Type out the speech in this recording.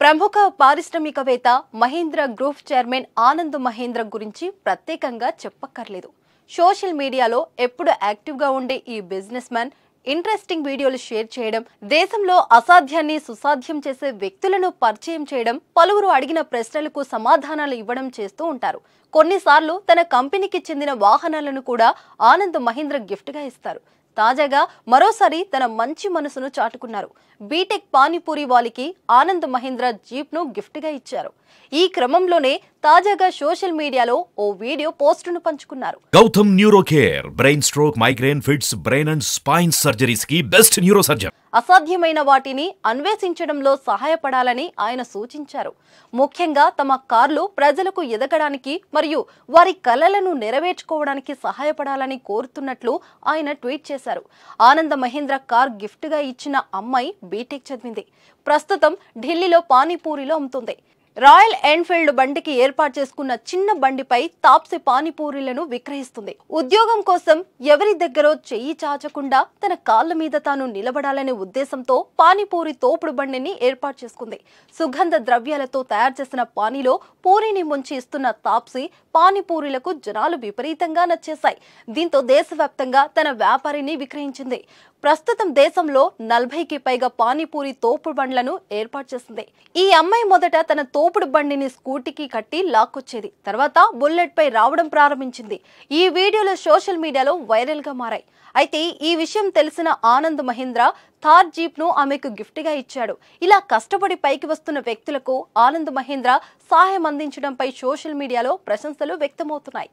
ప్రముఖ పారిశ్రామికవేత్త Mahindra group chairman Anand Mahindra గురించి ప్రత్యేకంగా చెప్పక్కర్లేదు. సోషల్ మీడియాలో ఎప్పుడు యాక్టివ్గా ఉండే ఈ బిజినెస్ మ్యాన్ ఇంట్రెస్టింగ్ వీడియోలు షేర్ చేయడం, దేశంలో అసాధ్యాన్ని సుసాధ్యం చేసే వ్యక్తులను పరిచయం చేయడం, పలువురు అడిగిన ప్రశ్నలకు సమాధానాలు ఇవ్వడం చేస్తూ ఉంటారు. కొన్నిసార్లు తన కంపెనీకి చెందిన వాహనాలను కూడా ఆనంద్ మహీంద్ర గిఫ్ట్గా ఇస్తారు. తాజాగా మరోసారి తన మంచి మనసును చాటుకున్నారు. బీటెక్ పానీపూరి వాలికి ఆనంద్ మహీంద్ర జీప్ను గిఫ్ట్గా ఇచ్చారు. ఈ క్రమంలోనే తాజాగా సోషల్ మీడియాలో ఓ వీడియో పోస్టును పంచుకున్నారు. Gautam neuro care brain stroke, migraine, fits, brain and spine surgeries కి బెస్ట్ న్యూరో సర్జన్. అసాధ్యమైన వాటిని అన్వేషించడంలో సహాయపడాలని ఆయన సూచించారు. ముఖ్యంగా తమ కార్లు ప్రజలకు ఎదగడానికి మరియు వారి కలలను నెరవేర్చుకోవడానికి సహాయపడాలని కోరుతున్నట్లు ఆయన ట్వీట్ చేశారు. ఆనంద్ మహీంద్ర కార్ గిఫ్ట్గా ఇచ్చిన అమ్మాయి బీటెక్ చదివింది. ప్రస్తుతం ఢిల్లీలో పానీపూరిలో అమ్ముతుంది. రాయల్ ఎన్ఫీల్డ్ బండికి ఏర్పాటు చేసుకున్న చిన్న బండిపై తాప్సి పానీపూరీలను విక్రయిస్తుంది. ఉద్యోగం కోసం ఎవరి దగ్గరో చెయ్యి చాచకుండా తన కాళ్ల మీద తాను నిలబడాలనే ఉద్దేశంతో పానీపూరి తోపుడు బండిని ఏర్పాటు చేసుకుంది. సుగంధ ద్రవ్యాలతో తయారు చేసిన పానీలో పూరీని ముంచి ఇస్తున్న తాప్సి పానీపూరీలకు జనాలు విపరీతంగా నచ్చేశాయి. దీంతో దేశవ్యాప్తంగా తన వ్యాపారిని విక్రయించింది. ప్రస్తుతం దేశంలో 40కి పైగా పానీపూరి తోపుడు బండ్లను ఏర్పాటు చేసింది. ఈ అమ్మాయి మొదట తన తోపుడు బండిని స్కూటీకి కట్టి లాక్కొచ్చేది. తర్వాత బుల్లెట్ పై రావడం ప్రారంభించింది. ఈ వీడియోలు సోషల్ మీడియాలో వైరల్ గా మారాయి. అయితే ఈ విషయం తెలిసిన ఆనంద్ మహీంద్ర థార్ జీప్ ను ఆమెకు గిఫ్ట్ గా ఇచ్చాడు. ఇలా కష్టపడి పైకి వస్తున్న వ్యక్తులకు ఆనంద్ మహీంద్ర సహాయం అందించడంపై సోషల్ మీడియాలో ప్రశంసలు వ్యక్తమవుతున్నాయి.